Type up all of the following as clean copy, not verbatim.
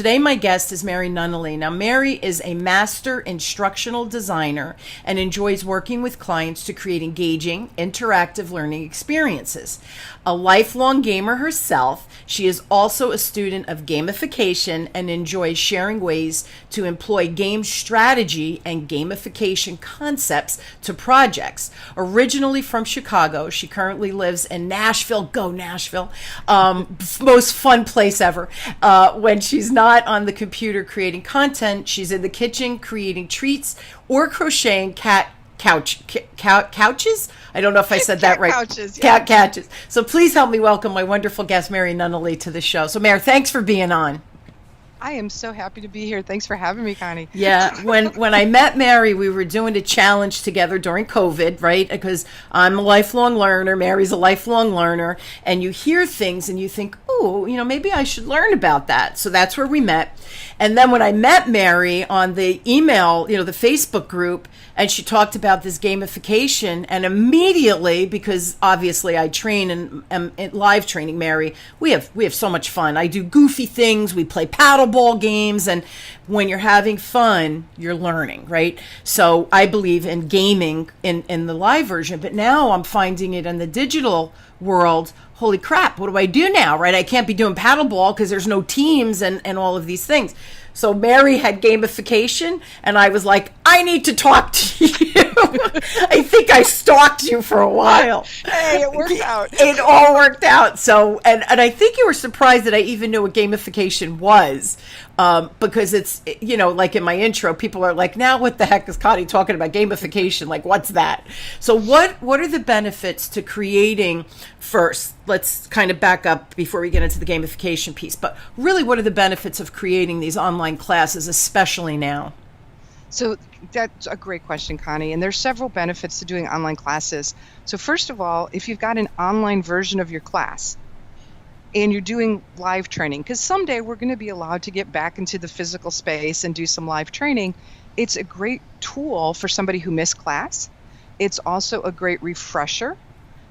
today my guest is Mary Nunaley. Now, Mary is a master instructional designer and enjoys working with clients to create engaging, interactive learning experiences. A lifelong gamer herself, she is also a student of gamification and enjoys sharing ways to employ game strategy and gamification concepts to projects. Originally from Chicago, she currently lives in Nashville. Go Nashville. Most fun place ever. When she's not on the computer creating content, she's in the kitchen creating treats or crocheting couches. I don't know if I said that right. Couches, yeah. Cat couches. So please help me welcome my wonderful guest, Mary Nunaley, to the show. So, Mary, thanks for being on. I am so happy to be here. Thanks for having me, Connie. Yeah, when I met Mary, we were doing a challenge together during COVID, right? Because I'm a lifelong learner, Mary's a lifelong learner, and you hear things and you think, oh, maybe I should learn about that. So that's where we met. And then when I met Mary on the email, the Facebook group, and she talked about this gamification, and immediately, because obviously I train and live training Mary, we have so much fun. I do goofy things, we play paddleball games, and when you're having fun, you're learning, right? So I believe in gaming in the live version, but now I'm finding it in the digital world. Holy crap, what do I do now, right? I can't be doing paddleball because there's no teams and all of these things. So Mary had gamification, and I was like, I need to talk to you. I think I stalked you for a while. Hey, it worked out. It all worked out. So, and I think you were surprised that I even knew what gamification was, because it's, like in my intro, people are like, now what the heck is Connie talking about gamification? Like, what's that? So what are the benefits to creating, first, let's kind of back up before we get into the gamification piece, but really, what are the benefits of creating these online classes, especially now? So that's a great question, Connie. And there's several benefits to doing online classes. So first of all, if you've got an online version of your class and you're doing live training, because someday we're going to be allowed to get back into the physical space and do some live training, it's a great tool for somebody who missed class. It's also a great refresher.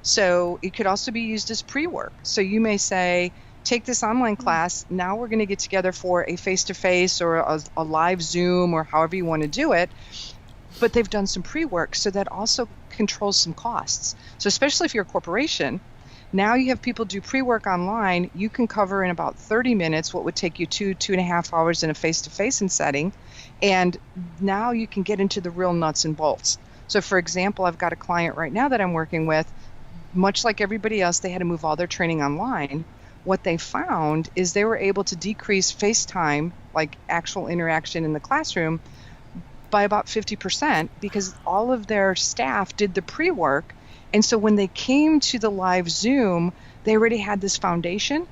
So it could also be used as pre-work. So you may say, take this online class, now we're going to get together for a face-to-face or a live Zoom or however you want to do it, but they've done some pre-work, so that also controls some costs. So especially if you're a corporation, now you have people do pre-work online, you can cover in about 30 minutes what would take you 2.5 hours in a face-to-face setting, and now you can get into the real nuts and bolts. So for example, I've got a client right now that I'm working with, much like everybody else, they had to move all their training online. What they found is they were able to decrease face time, like actual interaction in the classroom, by about 50% because all of their staff did the pre-work. And so when they came to the live Zoom, they already had this foundation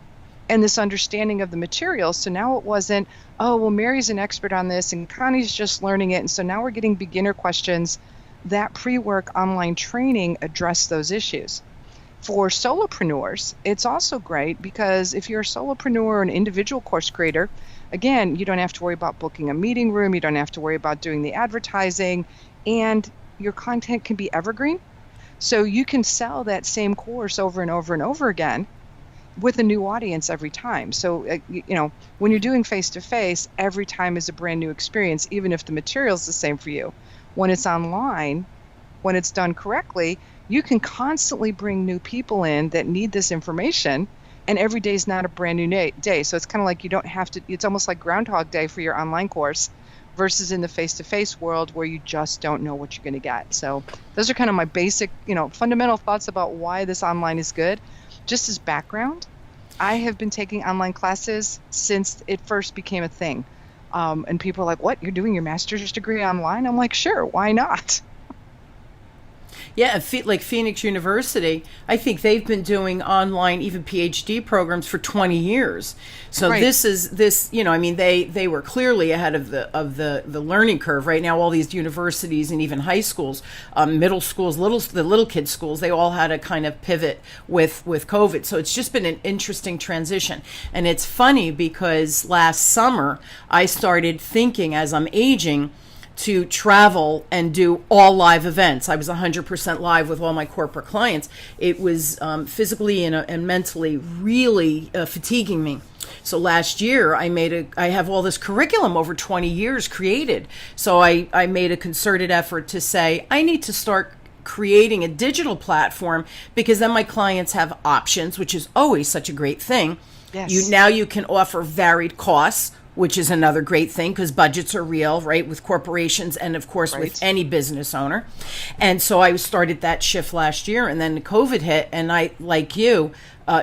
and this understanding of the material. So now it wasn't, oh, well, Mary's an expert on this and Connie's just learning it. And so now we're getting beginner questions. That pre-work online training addressed those issues. For solopreneurs, it's also great because if you're a solopreneur or an individual course creator, again, you don't have to worry about booking a meeting room, you don't have to worry about doing the advertising, and your content can be evergreen. So you can sell that same course over and over and over again with a new audience every time. So, when you're doing face-to-face, every time is a brand new experience, even if the material is the same for you. When it's online, when it's done correctly, you can constantly bring new people in that need this information, and every day is not a brand new day. So it's kind of like you don't have to, it's almost like Groundhog Day for your online course versus in the face-to-face world where you just don't know what you're going to get. So those are kind of my basic, fundamental thoughts about why this online is good. Just as background, I have been taking online classes since it first became a thing. And people are like, what, you're doing your master's degree online? I'm like, sure, why not? Yeah, like Phoenix University, I think they've been doing online, even PhD programs for 20 years. So right. They were clearly ahead of the learning curve. Right now, all these universities and even high schools, middle schools, the little kids schools, they all had a kind of pivot with COVID. So it's just been an interesting transition. And it's funny because last summer, I started thinking as I'm aging, to travel and do all live events. I was 100% live with all my corporate clients. It was physically and mentally really fatiguing me. So last year I have all this curriculum over 20 years created. So I made a concerted effort to say, I need to start creating a digital platform, because then my clients have options, which is always such a great thing. Yes. You can offer varied costs, which is another great thing, because budgets are real, right, with corporations and, of course, Right. with any business owner. And so I started that shift last year, and then the COVID hit, and I, like you,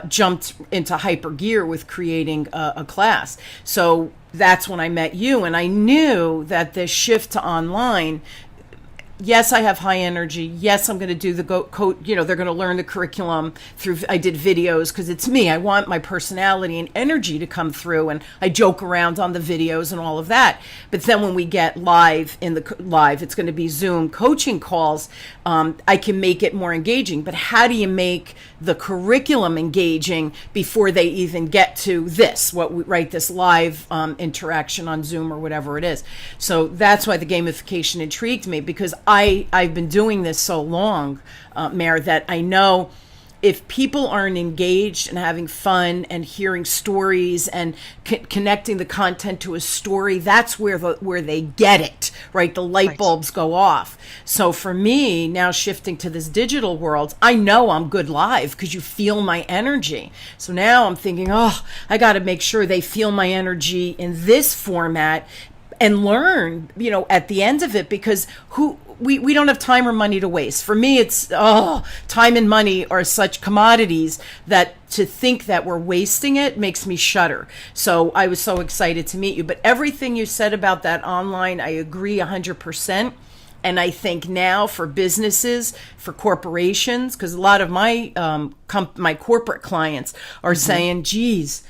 jumped into hyper gear with creating a class. So that's when I met you, and I knew that this shift to online, yes, I have high energy. Yes, I'm going to do the they're going to learn the curriculum through, I did videos because it's me. I want my personality and energy to come through, and I joke around on the videos and all of that. But then when we get live, it's going to be Zoom coaching calls. I can make it more engaging. But how do you make the curriculum engaging before they even get to this, this live interaction on Zoom or whatever it is? So that's why the gamification intrigued me, because I've been doing this so long, Mare, that I know if people aren't engaged and having fun and hearing stories and connecting the content to a story, that's where they get it, right? The light bulbs go off. So for me, now shifting to this digital world, I know I'm good live because you feel my energy. So now I'm thinking, I got to make sure they feel my energy in this format and learn, at the end of it, because we don't have time or money to waste. For me, it's, time and money are such commodities that to think that we're wasting it makes me shudder. So I was so excited to meet you. But everything you said about that online, I agree 100%. And I think now for businesses, for corporations, because a lot of my my corporate clients are saying, geez,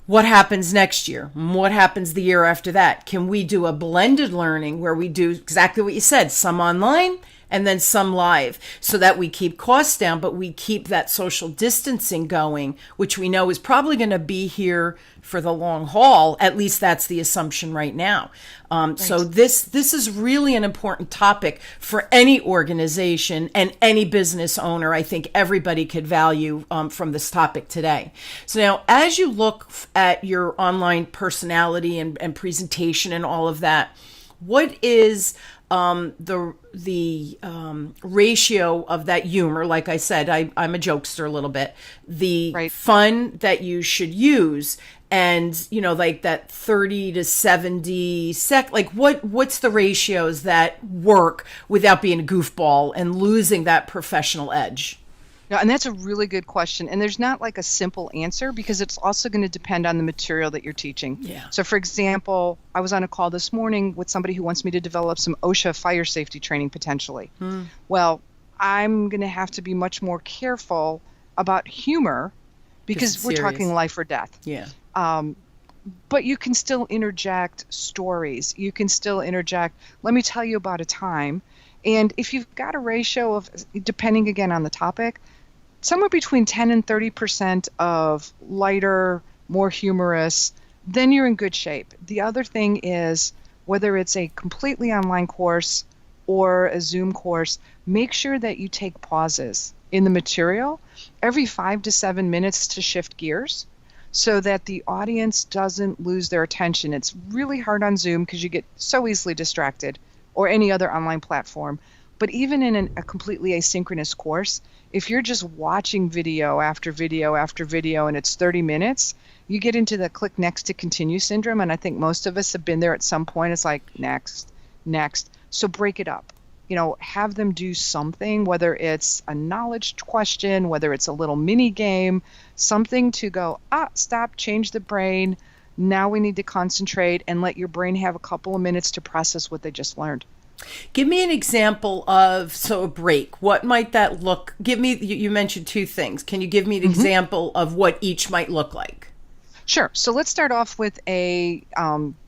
what happens next year? What happens the year after that? Can we do a blended learning where we do exactly what you said, some online and then some live, so that we keep costs down, but we keep that social distancing going, which we know is probably going to be here for the long haul. At least that's the assumption right now. So this is really an important topic for any organization and any business owner. I think everybody could value from this topic today. So now, as you look at your online personality and presentation and all of that, what is the ratio of that humor? Like I said, I'm a jokester a little bit. The fun that you should use, and like that 30 to 70 what's the ratios that work without being a goofball and losing that professional edge? No, and that's a really good question. And there's not like a simple answer, because it's also going to depend on the material that you're teaching. Yeah. So for example, I was on a call this morning with somebody who wants me to develop some OSHA fire safety training potentially. Well, I'm going to have to be much more careful about humor, because we're talking life or death. Yeah. But you can still interject stories. You can still interject, let me tell you about a time. And if you've got a ratio of, depending again on the topic, somewhere between 10 and 30% of lighter, more humorous, then you're in good shape. The other thing is, whether it's a completely online course or a Zoom course, make sure that you take pauses in the material every 5 to 7 minutes to shift gears, so that the audience doesn't lose their attention. It's really hard on Zoom because you get so easily distracted, or any other online platform. But even in a completely asynchronous course, if you're just watching video after video after video and it's 30 minutes, you get into the click next to continue syndrome. And I think most of us have been there at some point. It's like, next. So break it up. Have them do something, whether it's a knowledge question, whether it's a little mini game, something to go, stop, change the brain. Now we need to concentrate and let your brain have a couple of minutes to process what they just learned. Give me an example of, a break. What might that look? Give me, you mentioned two things. Can you give me an example of what each might look like? Sure. So let's start off with a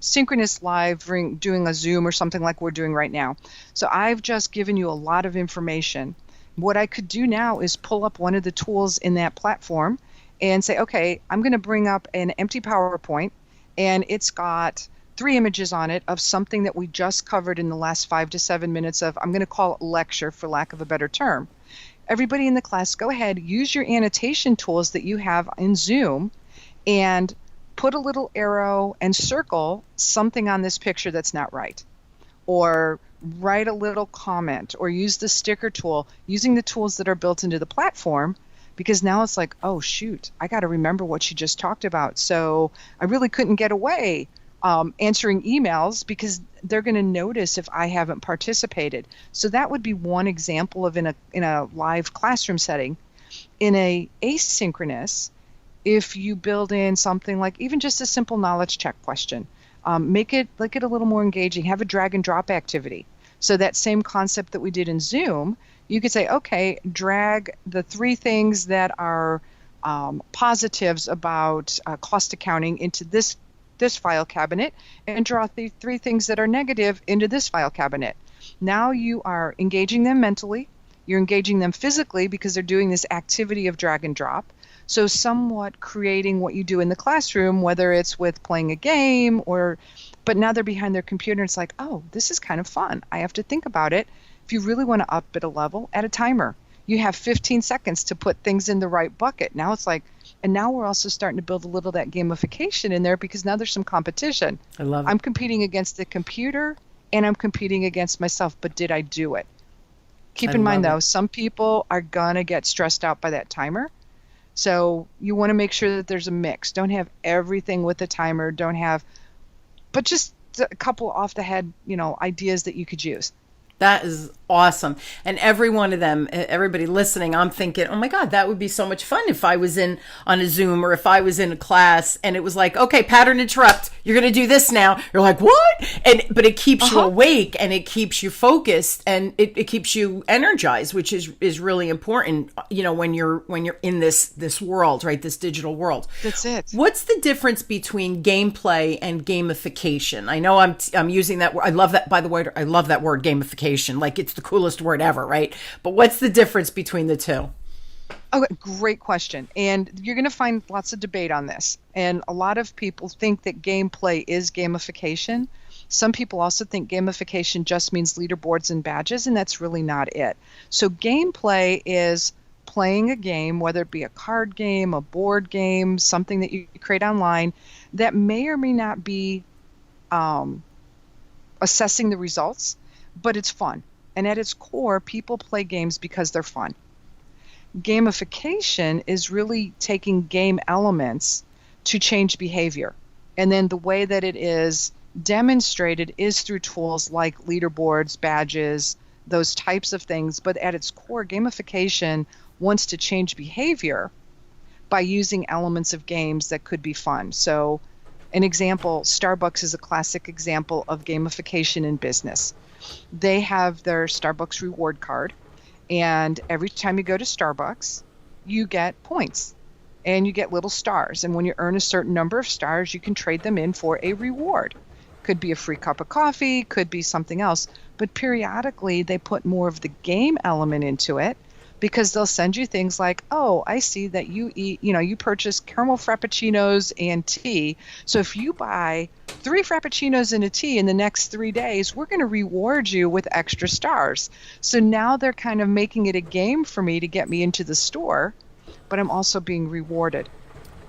synchronous live doing a Zoom or something like we're doing right now. So I've just given you a lot of information. What I could do now is pull up one of the tools in that platform and say, okay, I'm going to bring up an empty PowerPoint, and it's got 3 images on it of something that we just covered in the last 5 to 7 minutes of, I'm going to call it lecture for lack of a better term. Everybody in the class, go ahead, use your annotation tools that you have in Zoom and put a little arrow and circle something on this picture that's not right, or write a little comment, or use the sticker tool, using the tools that are built into the platform, because now it's like, oh shoot, I got to remember what she just talked about. So I really couldn't get away answering emails, because they're going to notice if I haven't participated. So that would be one example of in a live classroom setting. In a asynchronous, if you build in something like even just a simple knowledge check question, make it a little more engaging, have a drag and drop activity. So that same concept that we did in Zoom, you could say, okay, drag the 3 things that are positives about cost accounting into this file cabinet, and draw the 3 things that are negative into this file cabinet. Now you are engaging them mentally, you're engaging them physically, because they're doing this activity of drag and drop. So somewhat creating what you do in the classroom, whether it's with playing a game but now they're behind their computer and it's like, oh, this is kind of fun. I have to think about it. If you really want to up it a level, add a timer. You have 15 seconds to put things in the right bucket. Now it's like, and now we're also starting to build a little of that gamification in there, because now there's some competition. I love it. I'm competing against the computer and I'm competing against myself, but did I do it? Keep in mind though, some people are going to get stressed out by that timer. So you want to make sure that there's a mix. Don't have everything with a timer. But just a couple off the head, ideas that you could use. That is awesome. And every one of them, everybody listening, I'm thinking, oh my God, that would be so much fun if I was on a Zoom, or if I was in a class and it was like, okay, pattern interrupt, you're going to do this now. You're like, what? But it keeps you awake, and it keeps you focused, and it keeps you energized, which is really important, when you're in this world, right? This digital world. That's it. What's the difference between gameplay and gamification? I know I'm using that word. I love that, by the way. I love that word, gamification. Like, it's the coolest word ever, right? But what's the difference between the two? Oh, great question. And you're going to find lots of debate on this. And a lot of people think that gameplay is gamification. Some people also think gamification just means leaderboards and badges, and that's really not it. So gameplay is playing a game, whether it be a card game, a board game, something that you create online, that may or may not be assessing the results, but it's fun. And at its core, people play games because they're fun. Gamification is really taking game elements to change behavior. And then the way that it is demonstrated is through tools like leaderboards, badges, those types of things. But at its core, gamification wants to change behavior by using elements of games that could be fun. So an example, Starbucks is a classic example of gamification in business. They have their Starbucks reward card, and every time you go to Starbucks, you get points and you get little stars. And when you earn a certain number of stars, you can trade them in for a reward. Could be a free cup of coffee, could be something else. But periodically, they put more of the game element into it, because they'll send you things like, oh, I see that you purchase caramel frappuccinos and tea. So if you buy 3 frappuccinos and a tea in the next 3 days, we're going to reward you with extra stars. So now they're kind of making it a game for me to get me into the store, but I'm also being rewarded.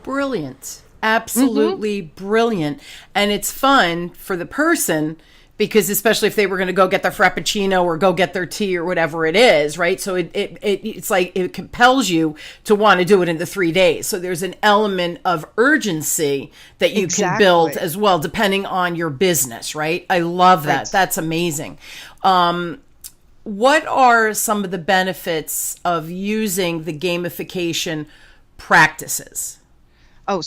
Brilliant. Absolutely brilliant. And it's fun for the person, because especially if they were going to go get their frappuccino or go get their tea or whatever it is, right? So it's like it compels you to want to do it in the 3 days. So there's an element of urgency that you can build as well, depending on your business, right? I love that. Right. That's amazing. What are some of the benefits of using the gamification practices? Oh,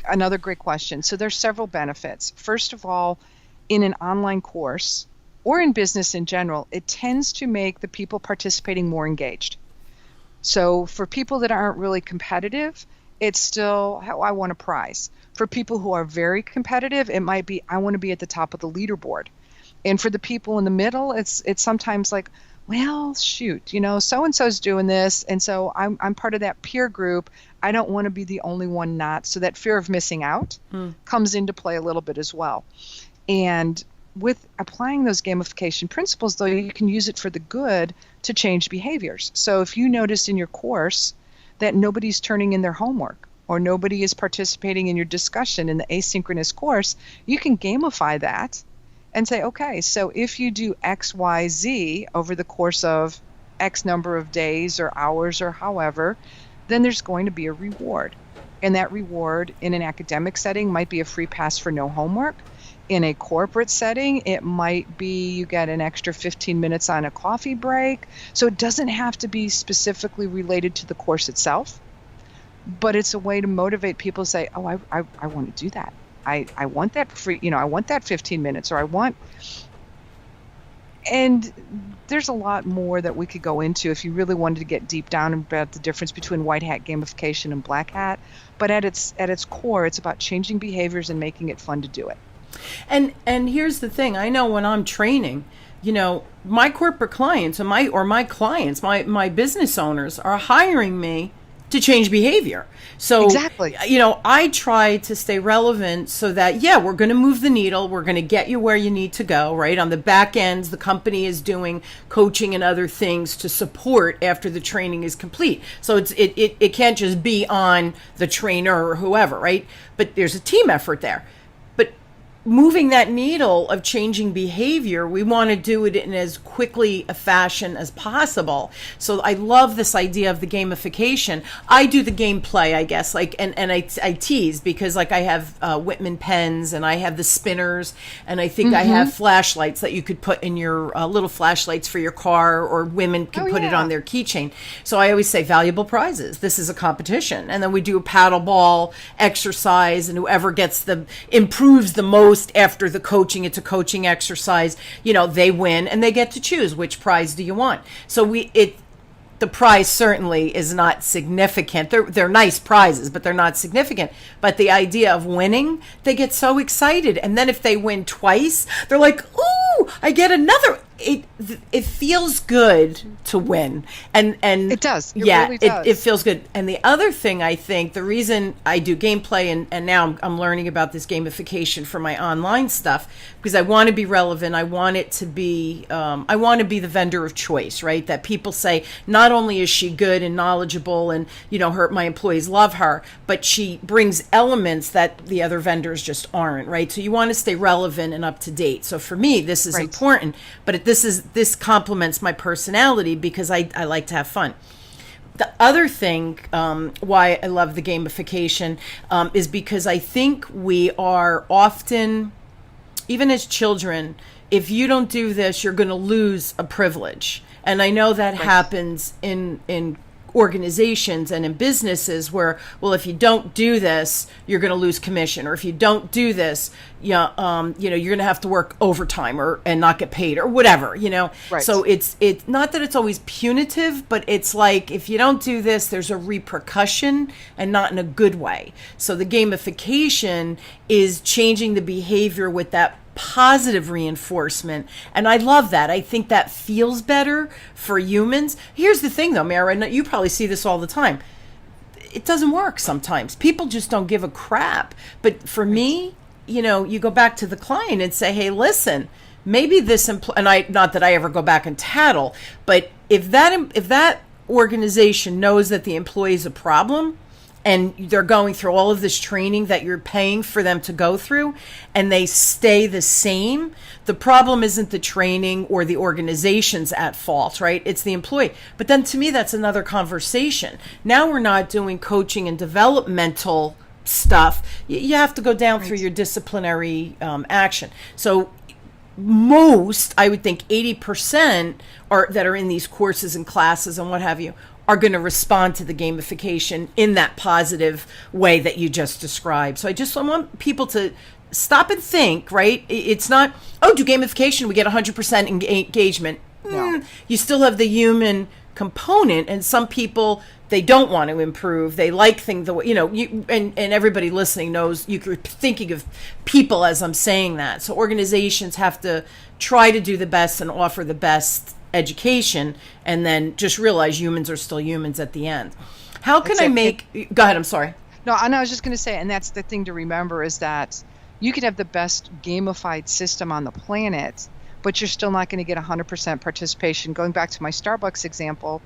another great question. So there's several benefits. First of all, in an online course or in business in general, it tends to make the people participating more engaged. So for people that aren't really competitive, it's still how I want a prize. For people who are very competitive, it might be I want to be at the top of the leaderboard. And for the people in the middle, it's sometimes like, well, shoot, so-and-so's doing this, and so I'm part of that peer group. I don't want to be the only one not. So that fear of missing out comes into play a little bit as well. And with applying those gamification principles, though, you can use it for the good to change behaviors. So if you notice in your course that nobody's turning in their homework, or nobody is participating in your discussion in the asynchronous course, you can gamify that and say, okay, so if you do X, Y, Z over the course of X number of days or hours or however, then there's going to be a reward. And that reward in an academic setting might be a free pass for no homework. In a corporate setting, it might be you get an extra 15 minutes on a coffee break. So it doesn't have to be specifically related to the course itself, but it's a way to motivate people to say, oh, I want to do that. I want that free, I want that 15 minutes, or I want, and there's a lot more that we could go into if you really wanted to get deep down about the difference between white hat gamification and black hat. But at its core, it's about changing behaviors and making it fun to do it. And here's the thing. I know when I'm training, my corporate clients and my clients, my business owners are hiring me to change behavior. So, exactly. I try to stay relevant so that, we're going to move the needle. We're going to get you where you need to go, right? On the back ends, the company is doing coaching and other things to support after the training is complete. So it can't just be on the trainer or whoever, right? But there's a team effort there. Moving that needle of changing behavior, we want to do it in as quickly a fashion as possible. So I love this idea of the gamification. I do the gameplay, I guess, and I tease because I have Whitman pens and I have the spinners and I think I have flashlights that you could put in your little flashlights for your car, or women can put it on their keychain. So I always say valuable prizes. This is a competition. And then we do a paddle ball exercise, and whoever improves the most after the coaching, it's a coaching exercise, they win and they get to choose which prize do you want. So the prize certainly is not significant. They're nice prizes, but they're not significant. But the idea of winning, they get so excited. And then if they win twice, they're like, ooh, I get another. It feels good to win. And it does. It really does. It feels good. And the other thing, I think, the reason I do gameplay and now I'm learning about this gamification for my online stuff, because I want to be relevant. I want it to be, I want to be the vendor of choice, right? That people say, not only is she good and knowledgeable and, my employees love her, but she brings elements that the other vendors just aren't, right? So you want to stay relevant and up to date. So for me, this is important, but this complements my personality because I like to have fun. The other thing why I love the gamification is because I think we are often, even as children, if you don't do this, you're going to lose a privilege. And I know that happens in organizations and in businesses where, well, if you don't do this, you're going to lose commission, or if you don't do this, you're going to have to work overtime and not get paid or whatever, Right. So it's not that it's always punitive, but it's like, if you don't do this, there's a repercussion, and not in a good way. So the gamification is changing the behavior with that positive reinforcement. And I love that. I think that feels better for humans. Here's the thing though, Mara, and you probably see this all the time. It doesn't work sometimes. People just don't give a crap. But for me, you go back to the client and say, hey, listen, maybe this, not that I ever go back and tattle, but if that organization knows that the employee is a problem, and they're going through all of this training that you're paying for them to go through, and they stay the same, the problem isn't the training or the organization's at fault, right? It's the employee. But then to me, that's another conversation. Now we're not doing coaching and developmental stuff. You have to go down through your disciplinary action. So most, I would think 80% that are in these courses and classes and what have you, are going to respond to the gamification in that positive way that you just described. So I want people to stop and think, right? It's not, do gamification, we get 100% engagement. No. You still have the human component, and some people, they don't want to improve. They like things the way, and everybody listening knows you're thinking of people as I'm saying that. So organizations have to try to do the best and offer the best education, and then just realize humans are still humans at the end. How can I make, go ahead, I'm sorry. No, I was just going to say, and that's the thing to remember, is that you could have the best gamified system on the planet, but you're still not going to get 100% participation. Going back to my Starbucks example,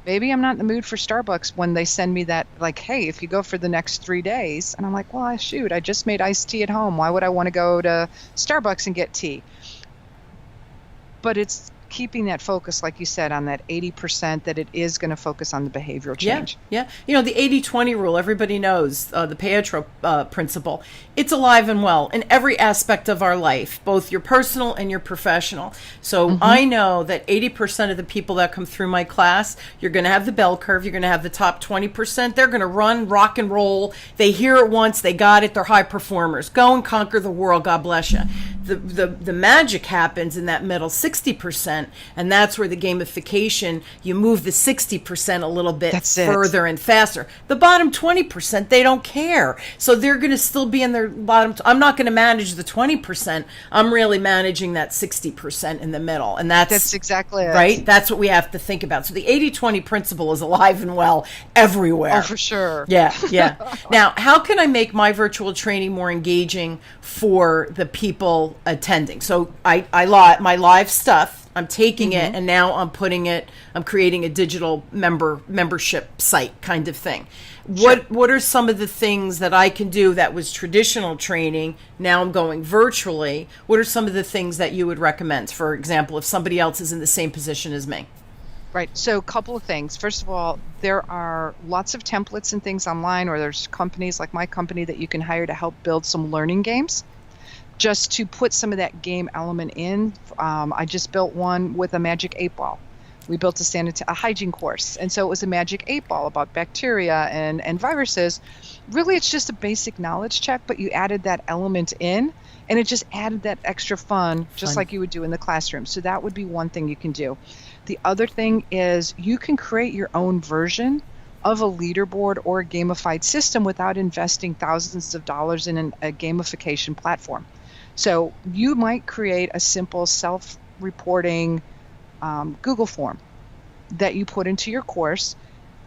Maybe I'm not in the mood for Starbucks when they send me that, like, hey, if you go for the next 3 days, and I'm like, well, shoot, I just made iced tea at home. Why would I want to go to Starbucks and get tea? But it's keeping that focus, like you said, on that 80% that it is going to focus on the behavioral change. Yeah. The 80-20 rule, everybody knows, the Pietro principle. It's alive and well in every aspect of our life, both your personal and your professional. So I know that 80% of the people that come through my class, you're going to have the bell curve. You're going to have the top 20%. They're going to run, rock and roll. They hear it once. They got it. They're high performers. Go and conquer the world. God bless you. The magic happens in that middle 60%. And that's where the gamification, you move the 60% a little bit further and faster. The bottom 20%, they don't care. So they're going to still be in their bottom. I'm not going to manage the 20%. I'm really managing that 60% in the middle. And that's exactly it. Right? That's what we have to think about. So the 80-20 principle is alive and well everywhere. Oh, for sure. Yeah. Now, how can I make my virtual training more engaging for the people attending? So my live stuff, I'm taking it and now I'm creating a digital membership site kind of thing. What are some of the things that I can do that was traditional training, now I'm going virtually? What are some of the things that you would recommend? For example, if somebody else is in the same position as me. Right. So a couple of things. First of all, there are lots of templates and things online, or there's companies like my company that you can hire to help build some learning games. Just to put some of that game element in, I just built one with a magic 8-ball. We built a hygiene course, and so it was a magic 8-ball about bacteria and viruses. Really, it's just a basic knowledge check, but you added that element in, and it just added that extra fun, just like you would do in the classroom. So that would be one thing you can do. The other thing is you can create your own version of a leaderboard or a gamified system without investing thousands of dollars in a gamification platform. So you might create a simple self-reporting Google form that you put into your course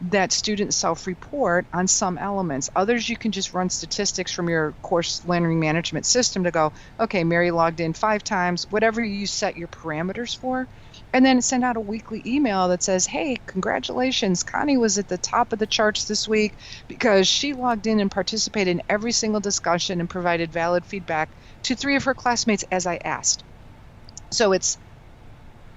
that students self-report on some elements. Others, you can just run statistics from your course learning management system to go, okay, Mary logged in 5 times, whatever you set your parameters for, and then send out a weekly email that says, hey, congratulations, Connie was at the top of the charts this week because she logged in and participated in every single discussion and provided valid feedback to 3 of her classmates as I asked. So it's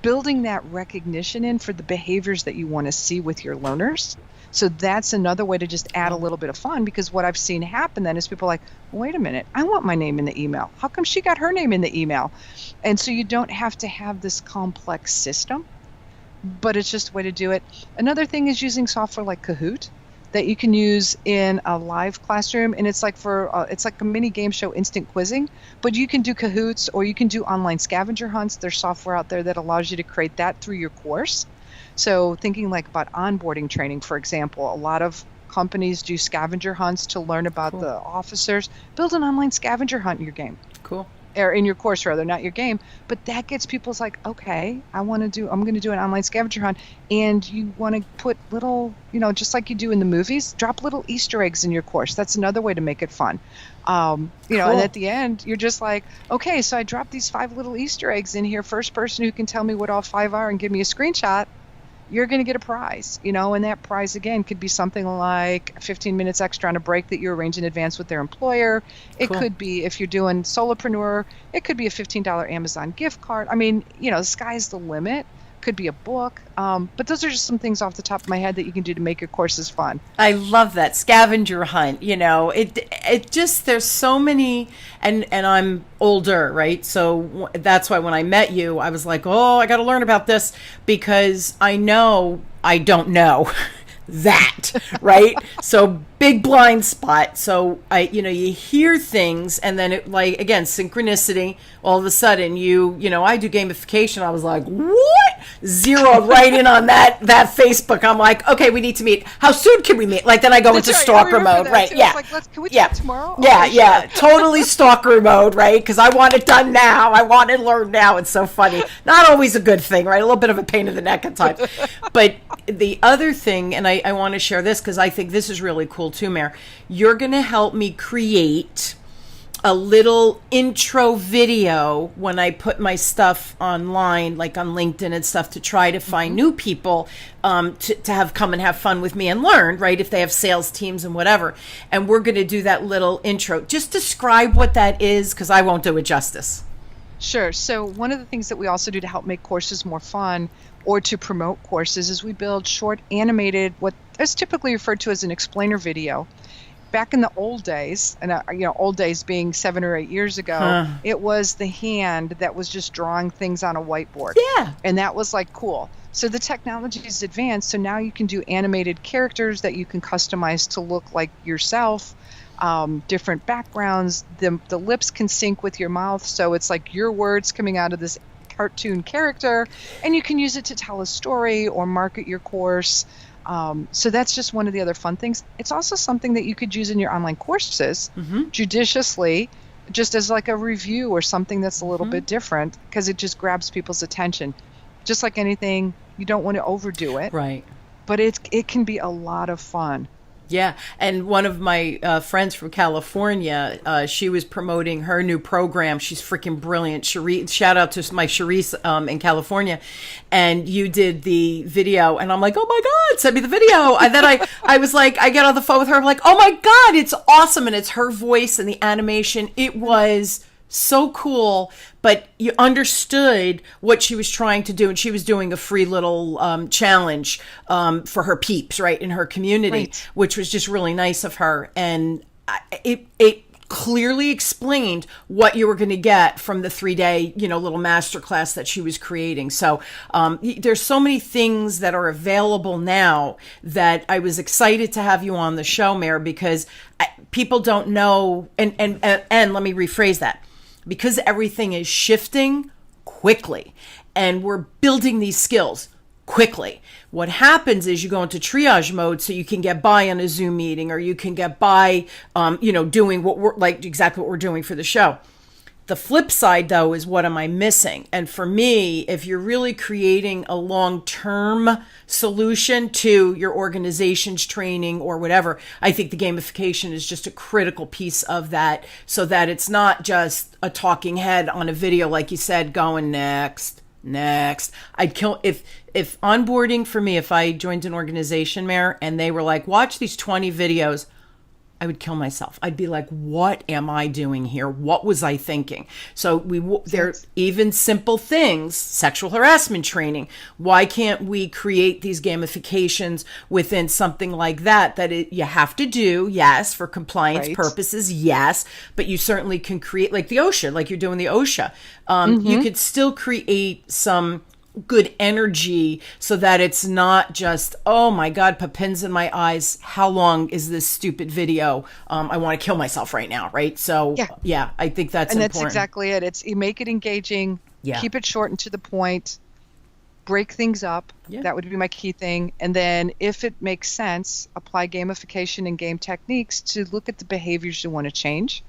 building that recognition in for the behaviors that you want to see with your learners. So that's another way to just add a little bit of fun, because what I've seen happen then is people are like, wait a minute, I want my name in the email. How come she got her name in the email? And so you don't have to have this complex system, but it's just a way to do it. Another thing is using software like Kahoot that you can use in a live classroom, and it's like it's like a mini game show, instant quizzing, but you can do Kahoots or you can do online scavenger hunts. There's software out there that allows you to create that through your course. So thinking like about onboarding training, for example, a lot of companies do scavenger hunts to learn about the officers. Build an online scavenger hunt in your game. Cool. Or in your course, rather, not your game. But that gets people's like, okay, I'm going to do an online scavenger hunt. And you want to put little, just like you do in the movies, drop little Easter eggs in your course. That's another way to make it fun. And at the end, you're just like, okay, so I dropped these 5 little Easter eggs in here. First person who can tell me what all 5 are and give me a screenshot, you're going to get a prize, and that prize, again, could be something like 15 minutes extra on a break that you arrange in advance with their employer. It could be, if you're doing solopreneur, it could be a $15 Amazon gift card. I mean, the sky's the limit. Could be a book. But those are just some things off the top of my head that you can do to make your courses fun. I love that scavenger hunt. It just, there's so many, and I'm older, right? So that's why when I met you, I was like, oh, I got to learn about this, because I know I don't know that, right? So big blind spot. So you hear things, and then it, like, again, synchronicity. All of a sudden, I do gamification. I was like, what? Zero right in on that Facebook. I'm like, okay, we need to meet. How soon can we meet? Like, then I go into stalker mode, right? Yeah. Like, can we chat tomorrow? Yeah. Totally stalker mode, right? Because I want it done now. I want it learned now. It's so funny. Not always a good thing, right? A little bit of a pain in the neck at times. But the other thing, and I want to share this because I think this is really cool too, Mare. You're going to help me create a little intro video when I put my stuff online, like on LinkedIn and stuff, to try to find new people to have come and have fun with me and learn, right? If they have sales teams and whatever. And we're going to do that little intro. Just describe what that is, because I won't do it justice. Sure. So one of the things that we also do to help make courses more fun or to promote courses is we build short animated, what is typically referred to as an explainer video. Back in the old days, and old days being 7 or 8 years ago, it was the hand that was just drawing things on a whiteboard. Yeah. And that was like cool. So the technology is advanced. So now you can do animated characters that you can customize to look like yourself, different backgrounds. The lips can sync with your mouth. So it's like your words coming out of this cartoon character, and you can use it to tell a story or market your course. So that's just one of the other fun things. It's also something that you could use in your online courses judiciously, just as like a review or something that's a little bit different, because it just grabs people's attention. Just like anything, you don't want to overdo it. Right. But it can be a lot of fun. Yeah. And one of my friends from California, she was promoting her new program. She's freaking brilliant. Shout out to my Charisse in California. And you did the video. And I'm like, oh my God, send me the video. And then I was like, I get on the phone with her. I'm like, oh my God, it's awesome. And it's her voice and the animation. It was so cool, but you understood what she was trying to do, and she was doing a free little challenge for her peeps, right, in her community, which was just really nice of her. And it clearly explained what you were going to get from the 3-day, little masterclass that she was creating. So there's so many things that are available now that I was excited to have you on the show, Mare, because people don't know, and let me rephrase that. Because everything is shifting quickly and we're building these skills quickly, what happens is you go into triage mode so you can get by on a Zoom meeting, or you can get by, doing what we're like, exactly what we're doing for the show. The flip side, though, is what am I missing? And for me, if you're really creating a long-term solution to your organization's training or whatever, I think the gamification is just a critical piece of that, so that it's not just a talking head on a video, like you said, going next. I'd kill if onboarding for me, if I joined an organization, Mare, and they were like, watch these 20 videos, I would kill myself. I'd be like, what am I doing here? What was I thinking? So there are even simple things, sexual harassment training. Why can't we create these gamifications within something like that you have to do, yes, for compliance purposes, yes, but you certainly can create, like the OSHA, like you're doing the OSHA. You could still create some good energy so that it's not just, oh my God, pins in my eyes, how long is this stupid video? I want to kill myself right now, right? So yeah, I think that's important. And that's exactly it. You make it engaging, keep it short and to the point, break things up. That would be my key thing. And then if it makes sense, apply gamification and game techniques to look at the behaviors you want to change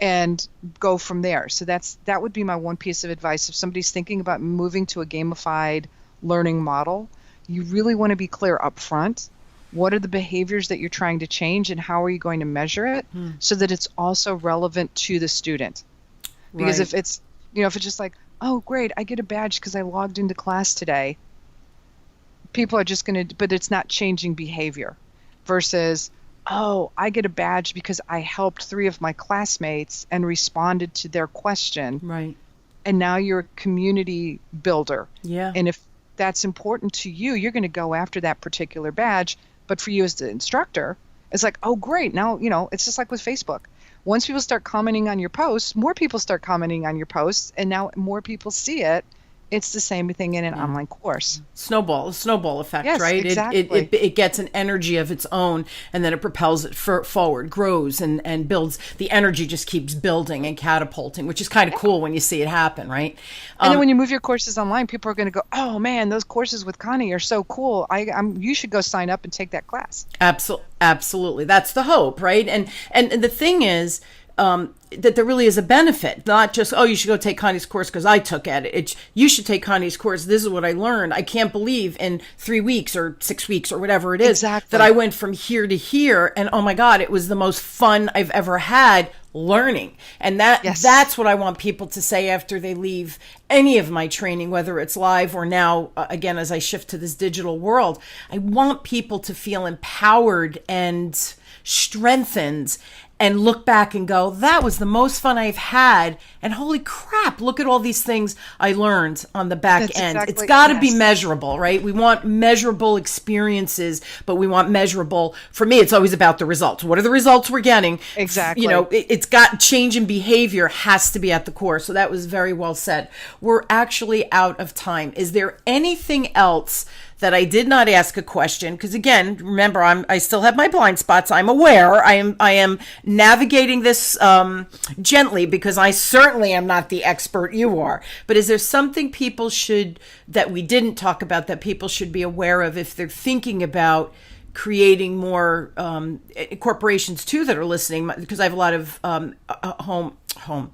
and go from there. So that would be my one piece of advice. If somebody's thinking about moving to a gamified learning model, you really want to be clear up front. What are the behaviors that you're trying to change, and how are you going to measure it so that it's also relevant to the student? Because if it's, if it's just like, oh, great, I get a badge because I logged into class today, people are just going to, but it's not changing behavior, versus, oh, I get a badge because I helped 3 of my classmates and responded to their question. Right. And now you're a community builder. Yeah. And if that's important to you, you're going to go after that particular badge. But for you as the instructor, it's like, oh, great. Now, it's just like with Facebook. Once people start commenting on your posts, more people start commenting on your posts, and now more people see it. It's the same thing in an online course. Snowball effect, yes, right? Exactly. It gets an energy of its own, and then it propels it forward, grows, and builds. The energy just keeps building and catapulting, which is kind of cool when you see it happen, right? And then when you move your courses online, people are going to go, oh man, those courses with Connie are so cool. You should go sign up and take that class. Absolutely. That's the hope, right? And the thing is, that there really is a benefit, not just, oh, you should go take Connie's course because I took it. It's, you should take Connie's course. This is what I learned. I can't believe in 3 weeks or 6 weeks or whatever it is that I went from here to here. And oh my God, it was the most fun I've ever had learning. And that's what I want people to say after they leave any of my training, whether it's live or now, again, as I shift to this digital world. I want people to feel empowered and strengthened and look back and go, that was the most fun I've had. And holy crap, look at all these things I learned on the back end. It's got to be measurable, right? We want measurable experiences, but we want measurable. For me, it's always about the results. What are the results we're getting? Exactly. You know, it's got change in behavior has to be at the core. So that was very well said. We're actually out of time. Is there anything else that I did not ask a question? Because again, remember, I still have my blind spots. I'm aware. I am navigating this gently because I certainly am not the expert you are. But is there something that we didn't talk about that people should be aware of if they're thinking about creating more corporations too that are listening? Because I have a lot of home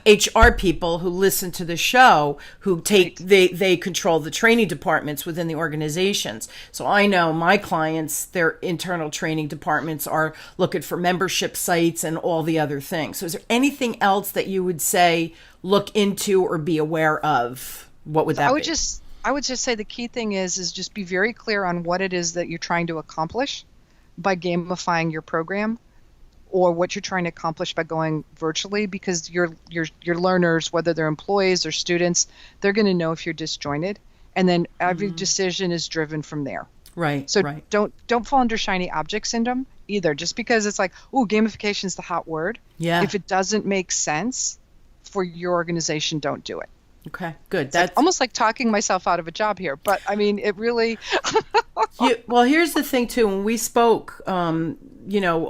HR people who listen to the show who they control the training departments within the organizations. So I know my clients, their internal training departments are looking for membership sites and all the other things. So is there anything else that you would say look into or be aware of? What would that be? I would just say the key thing is just be very clear on what it is that you're trying to accomplish by gamifying your program, or what you're trying to accomplish by going virtually, because your learners, whether they're employees or students, they're going to know if you're disjointed, and then every decision is driven from there. Right. So don't fall under shiny object syndrome either. Just because it's like, oh, gamification is the hot word. Yeah. If it doesn't make sense for your organization, don't do it. Okay, good. That's almost like talking myself out of a job here, but I mean, it really. Well, here's the thing too. When we spoke, a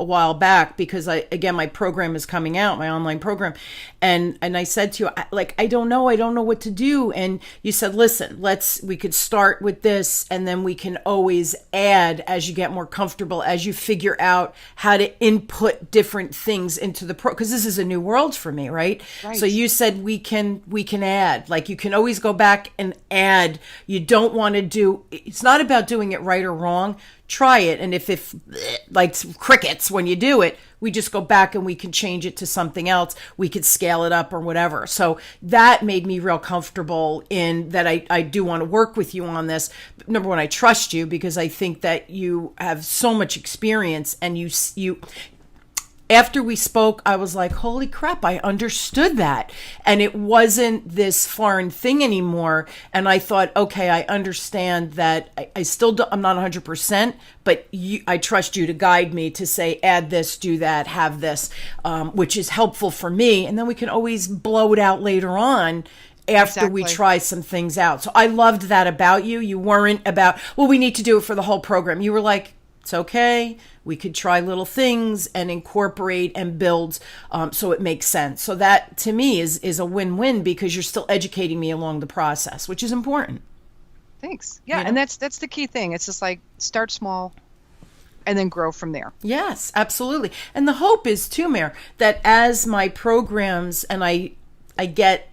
while back, because my program is coming out, my online program, and I said to you, I don't know what to do, and you said, listen, we could start with this, and then we can always add as you get more comfortable, as you figure out how to input different things into the because this is a new world for me, right? So you said we can add, like you can always go back and add. You don't want to it's not about doing it right or wrong. Try it, and if like crickets when you do it, we just go back and we can change it to something else. We could scale it up or whatever. So that made me real comfortable in that I do want to work with you on this. Number one, I trust you because I think that you have so much experience, and you after we spoke, I was like, holy crap, I understood that. And it wasn't this foreign thing anymore. And I thought, okay, I understand that. I'm not 100%, but I trust you to guide me to say, add this, do that, have this, which is helpful for me. And then we can always blow it out later on after we try some things out. So I loved that about you. You weren't about, well, we need to do it for the whole program. You were like, it's okay. We could try little things and incorporate and build so it makes sense. So that to me is a win-win because you're still educating me along the process, which is important. Thanks. Yeah, and that's the key thing. It's just like start small and then grow from there. Yes, absolutely. And the hope is too, Mare, that as my programs and I get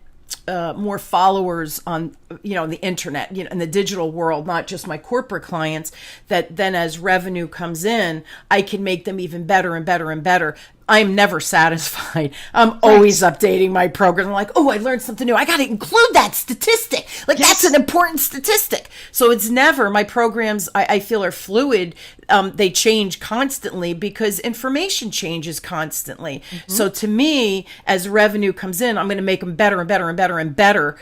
more followers on the internet, in the digital world, not just my corporate clients, that then as revenue comes in, I can make them even better and better and better. I'm never satisfied. I'm always updating my program. I'm like, oh, I learned something new. I got to include that statistic. That's an important statistic. So it's never, my programs, I feel, are fluid. They change constantly because information changes constantly. Mm-hmm. So to me, as revenue comes in, I'm going to make them better and better and better and better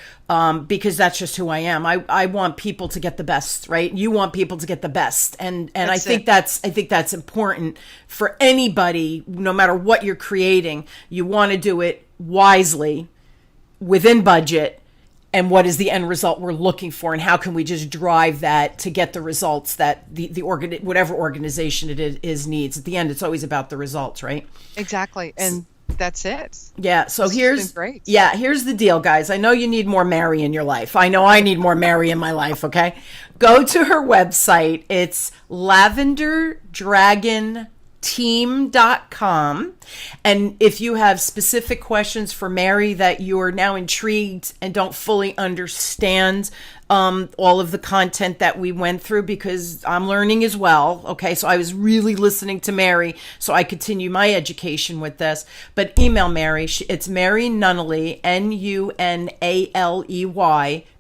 because that's just who I am. I want people to get the best, right? You want people to get the best. And I think that's important for anybody, no matter what you're creating. You want to do it wisely, within budget, and what is the end result we're looking for, and how can we just drive that to get the results that whatever organization it is needs. At the end, it's always about the results, right? Exactly. And that's it. Yeah. So here's great. Yeah, here's the deal, guys. I know you need more Mary in your life. I know I need more Mary in my life. Okay. Go to her website. It's Lavender Dragon team.com. And if you have specific questions for Mary that you're now intrigued and don't fully understand all of the content that we went through, because I'm learning as well. Okay, so I was really listening to Mary, so I continue my education with this. But email Mary. It's Mary Nunaley, Nunaley,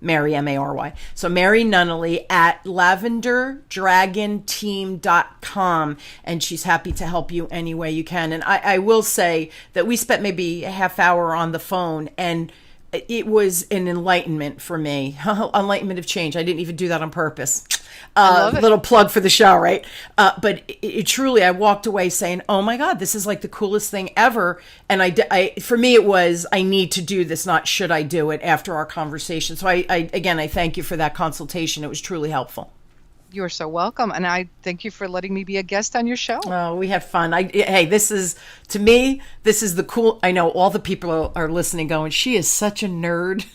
Mary, Mary. So Mary Nunaley at lavenderdragonteam.com, and she's happy to help you any way you can. And I will say that we spent maybe a half hour on the phone, and it was an enlightenment for me. Enlightenment of change. I didn't even do that on purpose. Little plug for the show, right? But it truly, I walked away saying, oh my God, this is like the coolest thing ever. And for me, it was, I need to do this, not should I do it, after our conversation. So I thank you for that consultation. It was truly helpful. You're so welcome. And I thank you for letting me be a guest on your show. Oh, we had fun. Hey, this is the cool, I know all the people are listening going, she is such a nerd.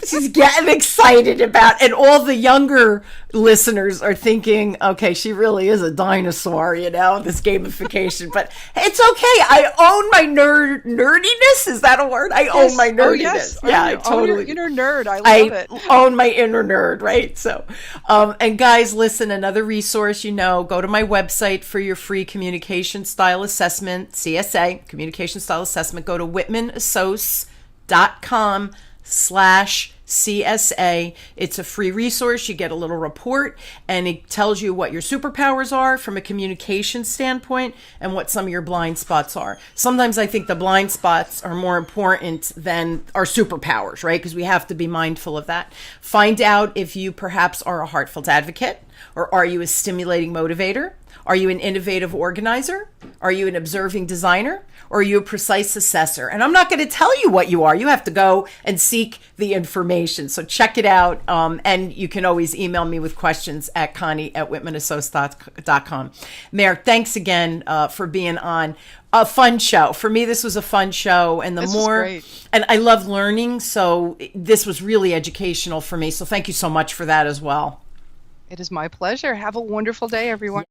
She's getting excited about, and all the younger listeners are thinking, okay, she really is a dinosaur, this gamification. But it's okay. I own my nerdiness. Is that a word? I own my nerdiness. Oh, yes. Yeah, I totally. Your inner nerd. I love it. I own my inner nerd, right? So, and guys, listen, another resource, go to my website for your free communication style assessment, CSA, communication style assessment. Go to whitmanassociates.com/CSA. It's a free resource. You get a little report, and it tells you what your superpowers are from a communication standpoint and what some of your blind spots are. Sometimes I think the blind spots are more important than our superpowers, right? Because we have to be mindful of that. Find out if you perhaps are a heartfelt advocate, or are you a stimulating motivator? Are you an innovative organizer? Are you an observing designer? Or are you a precise assessor? And I'm not going to tell you what you are. You have to go and seek the information. So check it out. And you can always email me with questions at Connie@whitmanassociates.com. Mayor, thanks again for being on. A fun show. For me, this was a fun show. And this was great. And I love learning. So this was really educational for me. So thank you so much for that as well. It is my pleasure. Have a wonderful day, everyone.